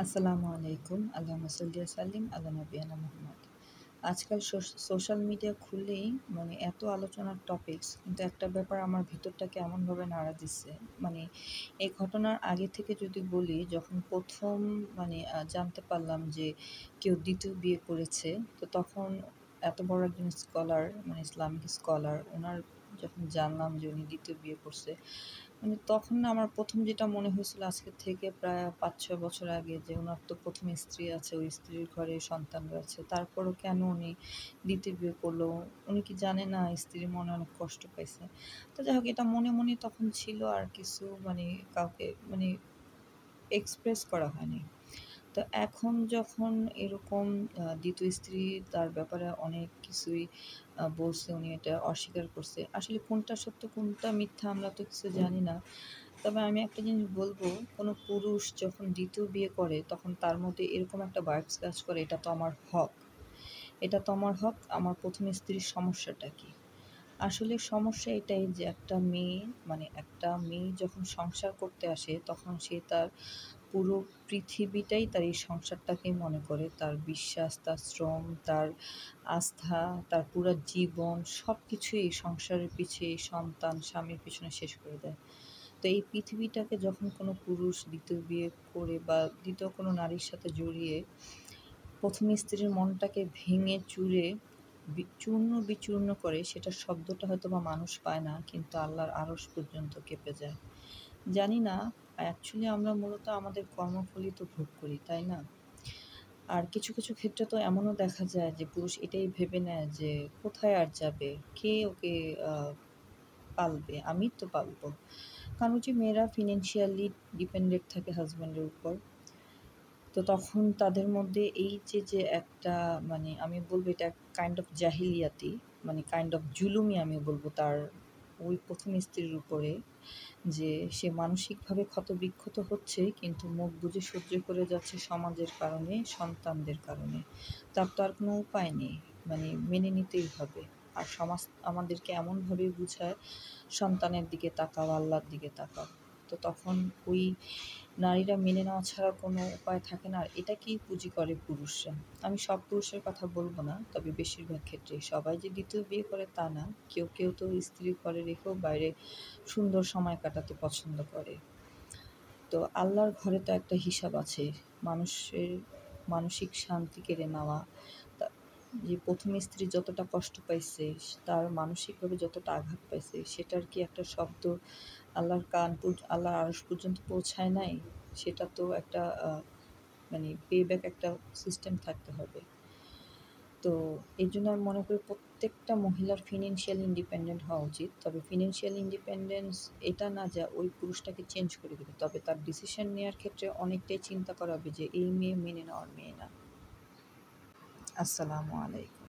আসসালামু আলাইকুম। আল্লাহুম্মা সাল্লি ওয়া সাল্লিম আলা নাবিয়িনা মুহাম্মদ। আজকাল সোশ্যাল মিডিয়া খুললেই এত আলোচনার টপিকস, কিন্তু একটা ব্যাপার আমার ভিতরটাকে এমনভাবে নাড়া দিচ্ছে। মানে এই ঘটনার আগে থেকে যদি বলি, যখন ১ম জানতে পারলাম যে কেউ ২য় বিয়ে করেছে, তো তখন এত বড় একজন স্কলার, ইসলামিক স্কলার, উনার যখন জানলাম যে উনি ২য় বিয়ে করছে, তখন না আমার ১ম যেটা মনে হয়েছিল আজকের থেকে প্রায় ৫-৬ বছর আগে, যে উনার তো ১ম স্ত্রী আছে, ওই স্ত্রীর ঘরে সন্তান রয়েছে। তারপরও কেন উনি ২য় বিয়ে করলো? উনি কি জানে না স্ত্রী মনে অনেক কষ্ট পাইছে? তো যাই হোক, এটা মনে তখন ছিল, আর কিছু কাউকে এক্সপ্রেস করা হয়নি। তো এখন যখন এরকম ২য় স্ত্রী, তার ব্যাপারে অনেক কিছুই বলছে, উনি এটা অস্বীকার করছে। আসলে কোনটা সত্য কোনটা মিথ্যা আমরা তো কিছু জানি না। তবে আমি একটা জিনিস বলব, কোনো পুরুষ যখন ২য় বিয়ে করে তখন তার মধ্যে এরকম একটা ভাইবস কাজ করে, এটা তো আমার হক। এটা তো আমার হক। আমার ১ম স্ত্রীর সমস্যাটা কি? আসলে সমস্যা এটাই যে একটা মেয়ে যখন সংসার করতে আসে, তখন সে তার পুরো পৃথিবীটাই তার এই সংসারটাকেই মনে করে। তার বিশ্বাস, তার শ্রম, তার আস্থা, তার পুরা জীবন সবকিছুই এই সংসারের পিছে, এই সন্তান, স্বামীর পিছনে শেষ করে দেয়। তো এই পৃথিবীটাকে যখন কোনো পুরুষ ২য় বিয়ে করে বা ২য় কোনো নারীর সাথে জড়িয়ে ১ম স্ত্রীর মনটাকে ভেঙে চুরে চূর্ণ-বিচূর্ণ করে, সেটার শব্দটা হয়তোবা মানুষ পায় না, কিন্তু আল্লাহর আরশ পর্যন্ত কেঁপে যায়। জানি না, অ্যাকচুয়ালি আমরা মূলত আমাদের কর্মফলই তো ভোগ করি, তাই না? আর কিছু ক্ষেত্রে তো এমনও দেখা যায় যে পুরুষ এটাই ভেবে নেয় যে কোথায় আর যাবে? কে ওকে আ পালবে? আমিই তো পালবো। কারণ ওই যে মেয়েরা ফিন্যান্সিয়ালি ডিপেন্ডেন্ট থাকে হাসব্যান্ডের উপর। তো তখন তাদের মধ্যে এই যে একটা, আমি বলব এটা কাইন্ড অফ জাহিলিয়াতি, কাইন্ড অফ জুলুমই আমি বলব তার ওই ১ম স্ত্রীর উপরে, যে সে মানসিকভাবে ক্ষতবিক্ষত হচ্ছে, কিন্তু মুখ বুজে সহ্য করে যাচ্ছে সমাজের কারণে, সন্তানদের কারণে। তার তো আর কোনো উপায় নেই। মেনে নিতেই হবে। আর সমাজ আমাদেরকে এমনভাবে বুঝায়, সন্তানের দিকে তাকাও, আল্লাহর দিকে তাকাও। তো তখন ওই নারীরা মেনে নেওয়া ছাড়া কোনো উপায় থাকে না। আর এটাকেই পুঁজি করে পুরুষরা। আমি সব পুরুষের কথা বলব না, তবে বেশিরভাগ ক্ষেত্রেই। সবাই যে ২য় বিয়ে করে তা না। কেউ তো স্ত্রী ঘরে রেখেও বাইরে সুন্দর সময় কাটাতে পছন্দ করে। তো আল্লাহর ঘরে তো একটা হিসাব আছে। মানুষের মানসিক শান্তি কেড়ে নেওয়া, তা যে ১ম স্ত্রী যতটা কষ্ট পাইছে, তার মানসিকভাবে যতটা আঘাত পাইছে, সেটার কি একটা শব্দ আল্লাহর আরশ পর্যন্ত পৌঁছায় নাই? সেটা তো একটা পেব্যাক একটা সিস্টেম থাকতে হবে। তো এজন্য আমি মনে করি প্রত্যেকটা মহিলার ফিন্যান্সিয়াল ইন্ডিপেন্ডেন্ট হওয়া উচিত। তবে ফিন্যান্সিয়াল ইন্ডিপেন্ডেন্স এটা না যে ওই পুরুষটাকে চেঞ্জ করে দিবে। তবে তার ডিসিশন নেয়ার ক্ষেত্রে অনেকটাই চিন্তা করা হবে যে এই মেয়ে মেনে নেওয়ার মেয়ে না। আসসালামু আলাইকুম।